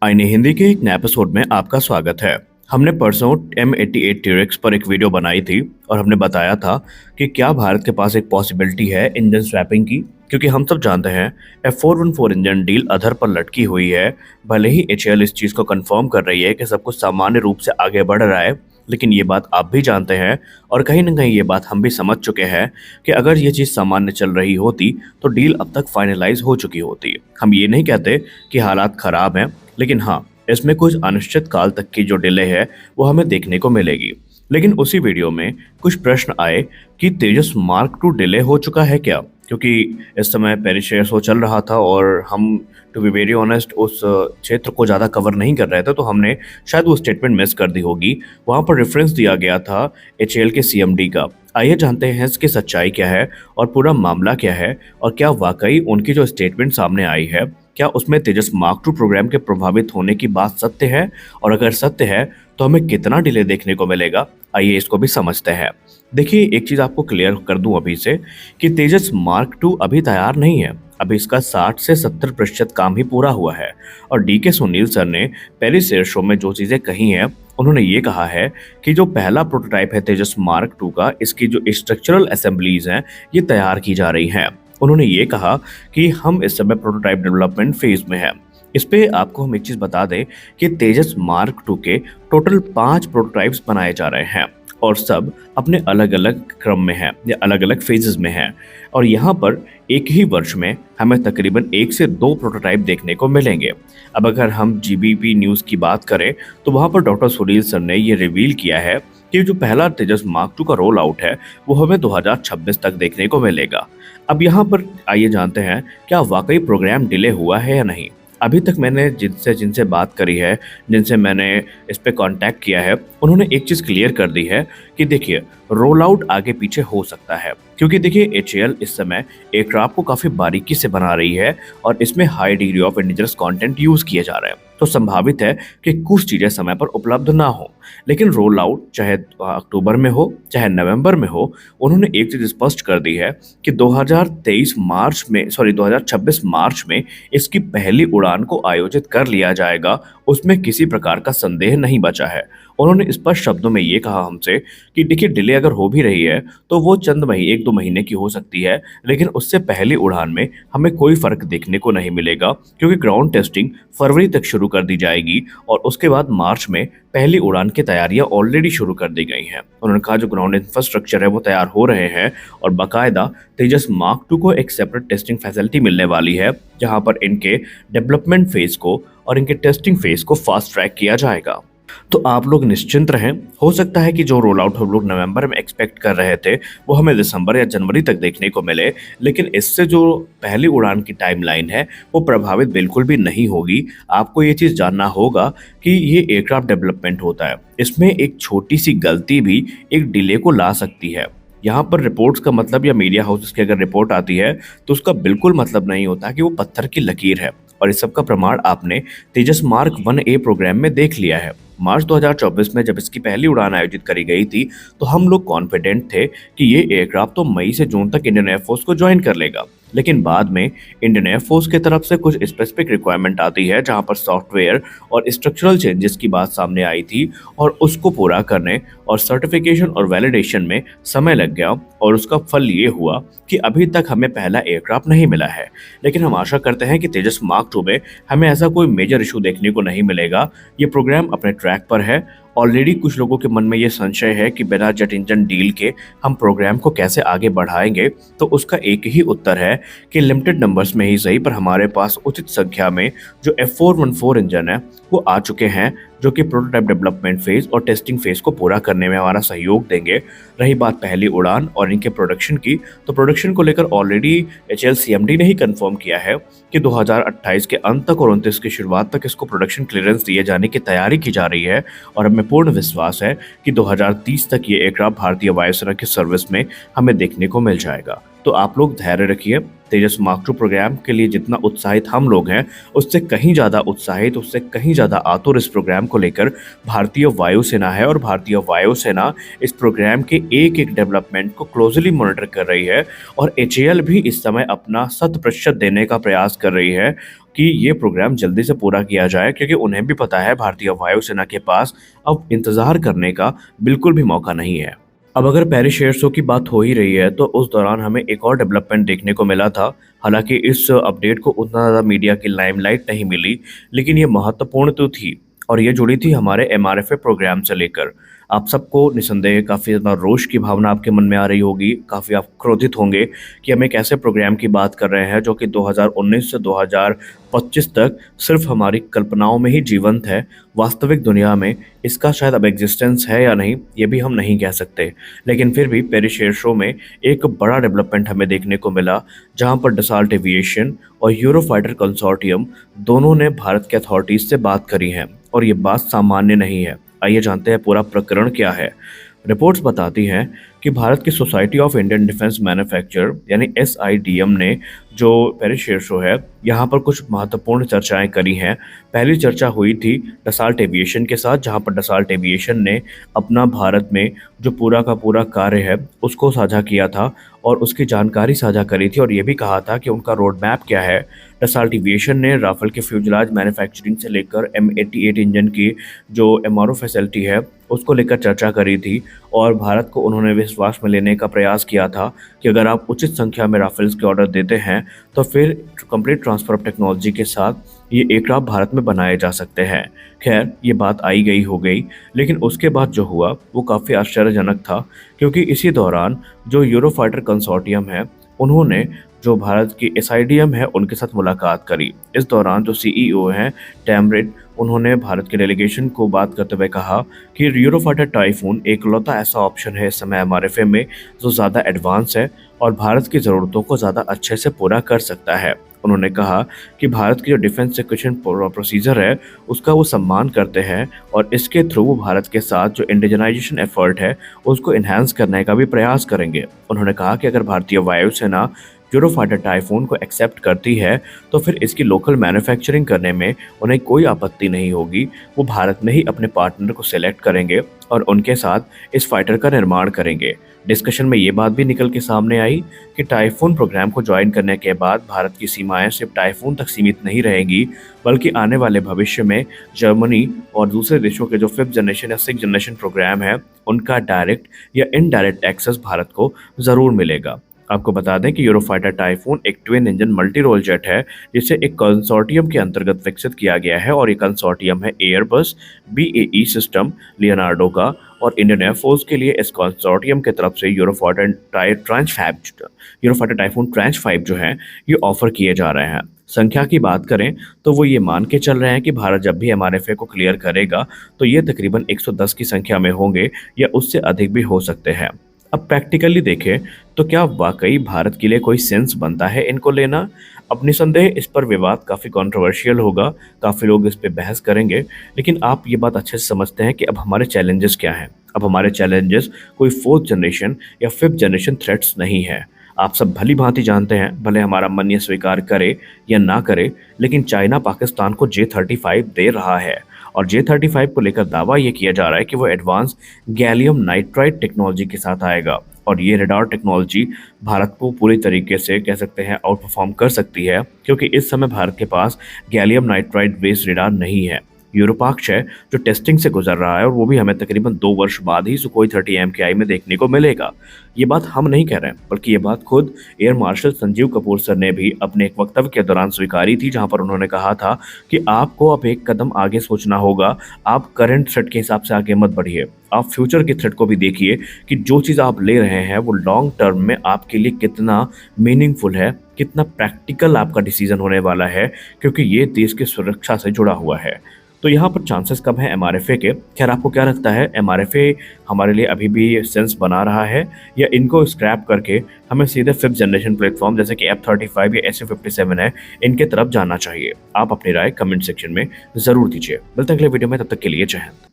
आईने हिंदी के एक नए एपिसोड में आपका स्वागत है। हमने परसों M88 T-Rex पर एक वीडियो बनाई थी और हमने बताया था कि क्या भारत के पास एक पॉसिबिलिटी है इंजन स्वैपिंग की, क्योंकि हम सब जानते हैं F414 इंजन डील अधर पर लटकी हुई है। भले ही HAL इस चीज़ को कंफर्म कर रही है कि सब कुछ सामान्य रूप से आगे बढ़ रहा है, लेकिन ये बात आप भी जानते हैं और कहीं न कहीं ये बात हम भी समझ चुके हैं कि अगर ये चीज़ सामान्य चल रही होती तो डील अब तक फाइनलाइज हो चुकी होती। हम ये नहीं कहते कि हालात खराब हैं, लेकिन हाँ, इसमें कुछ अनिश्चित काल तक की जो डिले है वो हमें देखने को मिलेगी। लेकिन उसी वीडियो में कुछ प्रश्न आए कि तेजस मार्क 2 डिले हो चुका है क्या, क्योंकि इस समय पेरिस एयर शो चल रहा था और हम टू बी वेरी ऑनेस्ट उस क्षेत्र को ज़्यादा कवर नहीं कर रहे थे, तो हमने शायद वो स्टेटमेंट मिस कर दी होगी। वहाँ पर रेफरेंस दिया गया था HAL के CMD का। आइए जानते हैं इसकी सच्चाई क्या है और पूरा मामला क्या है, और क्या वाकई उनकी जो स्टेटमेंट सामने आई है क्या उसमें तेजस मार्क 2 प्रोग्राम के प्रभावित होने की बात सत्य है, और अगर सत्य है तो हमें कितना डिले देखने को मिलेगा। आइए इसको भी समझते हैं। देखिए, एक चीज़ आपको क्लियर कर दूं अभी से कि तेजस मार्क 2 अभी तैयार नहीं है। अभी इसका 60 से 70% काम ही पूरा हुआ है। और DK सुनील सर ने पेरिस एयर शो में जो चीज़ें कही हैं, उन्होंने ये कहा है कि जो पहला प्रोटोटाइप है तेजस मार्क 2 का, इसकी जो स्ट्रक्चरल असेंबलीज हैं ये तैयार की जा रही हैं। उन्होंने ये कहा कि हम इस समय प्रोटोटाइप डेवलपमेंट फेज में हैं। इस पे आपको हम एक चीज़ बता दें कि तेजस मार्क 2 के टोटल 5 प्रोटोटाइप्स बनाए जा रहे हैं और सब अपने अलग अलग क्रम में हैं या अलग अलग फेजेस में हैं। और यहाँ पर एक ही वर्ष में हमें तकरीबन 1 से 2 प्रोटोटाइप देखने को मिलेंगे। अब अगर हम GBP न्यूज़ की बात करें तो वहाँ पर डॉक्टर सुनील सर ने ये रिवील किया है कि जो पहला तेजस मार्क 2 का रोल आउट है वो हमें 2026 तक देखने को मिलेगा। अब यहाँ पर आइए जानते हैं क्या वाकई प्रोग्राम डिले हुआ है या नहीं। अभी तक मैंने जिनसे जिनसे बात करी है, जिनसे मैंने इस पे कांटेक्ट किया है, उन्होंने एक चीज़ क्लियर कर दी है कि देखिए, रोल आउट आगे पीछे हो सकता है, क्योंकि देखिए HAL इस समय एयरक्राफ्ट को काफ़ी बारीकी से बना रही है और इसमें high degree of indigenous content use किए जा रहे हैं। तो संभावित है कि कुछ चीज़ें समय पर उपलब्ध ना हो, लेकिन रोल आउट चाहे अक्टूबर में हो चाहे नवंबर में हो, उन्होंने एक चीज़ स्पष्ट कर दी है कि 2026 मार्च में इसकी पहली उड़ान को आयोजित कर लिया जाएगा। उसमें किसी प्रकार का संदेह नहीं बचा है। उन्होंने स्पष्ट शब्दों में ये कहा हमसे कि देखिए, डिले अगर हो भी रही है तो वो चंद महीने 1-2 महीने की हो सकती है, लेकिन उससे पहली उड़ान में हमें कोई फर्क देखने को नहीं मिलेगा, क्योंकि ग्राउंड टेस्टिंग फरवरी तक शुरू कर दी जाएगी और उसके बाद मार्च में पहली उड़ान की तैयारियां ऑलरेडी शुरू कर दी गई हैं। उन्होंने कहा जो ग्राउंड इंफ्रास्ट्रक्चर है वो तैयार हो रहे हैं और बाकायदा तेजस मार्क 2 को एक सेपरेट टेस्टिंग फैसिलिटी मिलने वाली है, जहां पर इनके डेवलपमेंट फेज को और इनके टेस्टिंग फेज को फास्ट ट्रैक किया जाएगा। तो आप लोग निश्चिंत रहें। हो सकता है कि जो रोल आउट हम लोग नवंबर में एक्सपेक्ट कर रहे थे वो हमें दिसंबर या जनवरी तक देखने को मिले, लेकिन इससे जो पहली उड़ान की टाइमलाइन है वो प्रभावित बिल्कुल भी नहीं होगी। आपको ये चीज़ जानना होगा कि ये एयरक्राफ्ट डेवलपमेंट होता है, इसमें एक छोटी सी गलती भी एक डिले को ला सकती है। यहाँ पर रिपोर्ट्स का मतलब या मीडिया हाउसेस की अगर रिपोर्ट आती है तो उसका बिल्कुल मतलब नहीं होता कि वो पत्थर की लकीर है। और इस सब का प्रमाण आपने तेजस मार्क 1A प्रोग्राम में देख लिया है। मार्च 2024 में जब इसकी पहली उड़ान आयोजित करी गई थी तो हम लोग कॉन्फिडेंट थे कि ये एयरक्राफ्ट तो मई से जून तक इंडियन एयरफोर्स को ज्वाइन कर लेगा, लेकिन बाद में इंडियन एयरफोर्स की तरफ से कुछ स्पेसिफिक रिक्वायरमेंट आती है जहां पर सॉफ्टवेयर और स्ट्रक्चरल चेंजेस की बात सामने आई थी और उसको पूरा करने और सर्टिफिकेशन और वैलिडेशन में समय लग गया और उसका फल ये हुआ कि अभी तक हमें पहला एयरक्राफ्ट नहीं मिला है। लेकिन हम आशा करते हैं कि तेजस मार्क 2 में हमें ऐसा कोई मेजर इशू देखने को नहीं मिलेगा। ये प्रोग्राम अपने ट्रैक पर है। ऑलरेडी कुछ लोगों के मन में ये संशय है कि बिना जेट इंजन डील के हम प्रोग्राम को कैसे आगे बढ़ाएंगे, तो उसका एक ही उत्तर है कि लिमिटेड नंबर्स में ही सही पर हमारे पास उचित संख्या में जो F414 इंजन है वो आ चुके हैं, जो कि प्रोटोटाइप डेवलपमेंट फेज और टेस्टिंग फेज को पूरा करने में हमारा सहयोग देंगे। रही बात पहली उड़ान और इनके प्रोडक्शन की, तो प्रोडक्शन को लेकर ऑलरेडी HAL CMD ने ही कंफर्म किया है कि 2028 के अंत तक और 29 की शुरुआत तक इसको प्रोडक्शन क्लियरेंस दिए जाने की तैयारी की जा रही है और हमें पूर्ण विश्वास है कि 2030 तक ये एयरक्राफ्ट भारतीय वायुसेना की सर्विस में हमें देखने को मिल जाएगा। तो आप लोग धैर्य रखिए। तेजस मार्क 2 प्रोग्राम के लिए जितना उत्साहित हम लोग हैं, उससे कहीं ज़्यादा उत्साहित, उससे कहीं ज़्यादा आतुर इस प्रोग्राम को लेकर भारतीय वायुसेना है और भारतीय वायुसेना इस प्रोग्राम के एक एक डेवलपमेंट को क्लोजली मॉनिटर कर रही है और HAL भी इस समय अपना 100% देने का प्रयास कर रही है कि ये प्रोग्राम जल्दी से पूरा किया जाए, क्योंकि उन्हें भी पता है भारतीय वायुसेना के पास अब इंतजार करने का बिल्कुल भी मौका नहीं है। अब अगर पेरिस एयर शो की बात हो ही रही है, तो उस दौरान हमें एक और डेवलपमेंट देखने को मिला था। हालांकि इस अपडेट को उतना ज़्यादा मीडिया की लाइमलाइट नहीं मिली, लेकिन ये महत्वपूर्ण तो थी, और ये जुड़ी थी हमारे एमआरएफए प्रोग्राम से लेकर। आप सबको निसंदेह काफ़ी ज़्यादा रोष की भावना आपके मन में आ रही होगी, काफ़ी आप क्रोधित होंगे कि हम एक ऐसे प्रोग्राम की बात कर रहे हैं जो कि 2019 से 2025 तक सिर्फ हमारी कल्पनाओं में ही जीवंत है। वास्तविक दुनिया में इसका शायद अब एग्जिस्टेंस है या नहीं, ये भी हम नहीं कह सकते। लेकिन फिर भी पेरिस एयर शो में एक बड़ा डेवलपमेंट हमें देखने को मिला, जहां पर डसाल्ट एविएशन और यूरोफाइटर कंसोर्टियम दोनों ने भारत के अथॉरिटीज से बात करी है, और ये बात सामान्य नहीं है। आइए जानते हैं पूरा प्रकरण क्या है। रिपोर्ट्स बताती हैं कि भारत की society of Indian defence manufacture यानी एसआईडीएम ने जो पेरिस एयर शो है, यहाँ पर कुछ महत्वपूर्ण चर्चाएं करी हैं। पहली चर्चा हुई थी डसाल्ट एविएशन के साथ, जहाँ पर डसाल्ट एविएशन ने अपना भारत में जो पूरा का पूरा कार्य है उसको साझा किया था और उसकी जानकारी साझा करी थी, और ये भी कहा था कि उनका रोड मैप क्या है। डसाल्ट एविएशन ने राफेल के फ्यूजलाज मैन्युफैक्चरिंग से लेकर M88 इंजन की जो एमआरओ फैसिलिटी है उसको लेकर चर्चा करी थी, और भारत को उन्होंने विश्वास में लेने का प्रयास किया था कि अगर आप उचित संख्या में राफेल्स के ऑर्डर देते हैं तो फिर कंप्लीट ट्रांसफर ऑफ टेक्नोलॉजी के साथ ये एयरक्राफ्ट भारत में बनाए जा सकते हैं। खैर, ये बात आई गई हो गई, लेकिन उसके बाद जो हुआ वो काफ़ी आश्चर्यजनक था, क्योंकि इसी दौरान जो यूरोफाइटर कंसोर्टियम है उन्होंने जो भारत की एसआईडीएम है उनके साथ मुलाकात करी। इस दौरान जो सीईओ हैं टैमरिड, उन्होंने भारत के डेलीगेशन को बात करते हुए कहा कि यूरोफाइटर टाइफून एकलौता ऐसा ऑप्शन है इस समय एमआरएफए में जो ज़्यादा एडवांस है और भारत की ज़रूरतों को ज़्यादा अच्छे से पूरा कर सकता है। उन्होंने कहा कि भारत की जो डिफेंस सिक्योरिटी प्रोसीजर है उसका वो सम्मान करते हैं, और इसके थ्रू वो भारत के साथ जो इंडिजनाइजेशन एफर्ट है उसको इन्हांस करने का भी प्रयास करेंगे। उन्होंने कहा कि अगर भारतीय वायुसेना यूरोफाइटर टाइफून को एक्सेप्ट करती है तो फिर इसकी लोकल मैन्युफैक्चरिंग करने में उन्हें कोई आपत्ति नहीं होगी। वो भारत में ही अपने पार्टनर को सिलेक्ट करेंगे और उनके साथ इस फाइटर का निर्माण करेंगे। डिस्कशन में ये बात भी निकल के सामने आई कि टाइफून प्रोग्राम को ज्वाइन करने के बाद भारत की सीमाएं सिर्फ टाइफून तक सीमित नहीं रहेंगी, बल्कि आने वाले भविष्य में जर्मनी और दूसरे देशों के जो 5th जनरेशन या 6th जनरेशन प्रोग्राम है उनका डायरेक्ट या इनडायरेक्ट एक्सेस भारत को ज़रूर मिलेगा। आपको बता दें कि यूरोफाइटर टाइफून एक twin engine multi role jet है, जिसे एक कंसोर्टियम के अंतर्गत विकसित किया गया है, और ये कंसोर्टियम है एयरबस, BAE सिस्टम, लियोनार्डो का, और इंडियन एयरफोर्स के लिए इस कंसोर्टियम की तरफ से यूरोफाइटर टाइफून ट्रांच 5 जो है ये ऑफर किए जा रहे हैं। संख्या की बात करें तो वो ये मान के चल रहे हैं कि भारत जब भी एमआरएफए को क्लियर करेगा तो ये तकरीबन 110 की संख्या में होंगे या उससे अधिक भी हो सकते हैं। अब प्रैक्टिकली देखें तो क्या वाकई भारत के लिए कोई सेंस बनता है इनको लेना? अब निसंदेह इस पर विवाद काफ़ी कंट्रोवर्शियल होगा, काफ़ी लोग इस पे बहस करेंगे, लेकिन आप ये बात अच्छे से समझते हैं कि अब हमारे चैलेंजेस क्या हैं। अब हमारे चैलेंजेस कोई 4th जनरेशन या 5th जनरेशन थ्रेट्स नहीं है। आप सब भली भांति जानते हैं, भले हमारा मन ये स्वीकार करे या ना करे, लेकिन चाइना पाकिस्तान को J-35 दे रहा है, और J-35 को लेकर दावा ये किया जा रहा है कि वो एडवांस गैलियम नाइट्राइड टेक्नोलॉजी के साथ आएगा, और ये रडार टेक्नोलॉजी भारत को पूरी तरीके से कह सकते हैं आउट परफॉर्म कर सकती है, क्योंकि इस समय भारत के पास गैलियम नाइट्राइड बेस्ड रडार नहीं है। यूरोपाक्ष है जो टेस्टिंग से गुजर रहा है, और वो भी हमें तकरीबन 2 वर्ष बाद ही सुखोई 30 MKI में देखने को मिलेगा। ये बात हम नहीं कह रहे हैं, बल्कि ये बात खुद air marshal Sanjeev Kapoor sir ने भी अपने एक वक्तव्य के दौरान स्वीकारी थी, जहां पर उन्होंने कहा था कि आपको अब एक कदम आगे सोचना होगा। आप करंट थ्रेट के हिसाब से आगे मत बढ़िए, आप फ्यूचर के थ्रेट को भी देखिए कि जो चीज़ आप ले रहे हैं वो लॉन्ग टर्म में आपके लिए कितना मीनिंगफुल है, कितना प्रैक्टिकल आपका डिसीजन होने वाला है, क्योंकि ये देश की सुरक्षा से जुड़ा हुआ है। तो यहाँ पर चांसेस कम है एमआरएफए के। खैर, आपको क्या लगता है, एमआरएफए हमारे लिए अभी भी सेंस बना रहा है, या इनको स्क्रैप करके हमें सीधे 5th जनरेशन प्लेटफॉर्म जैसे कि F-35 या Su-57 है इनके तरफ जाना चाहिए? आप अपनी राय कमेंट सेक्शन में ज़रूर दीजिए। मिलते हैं अगले वीडियो में, तब तक के लिए जय हिंद।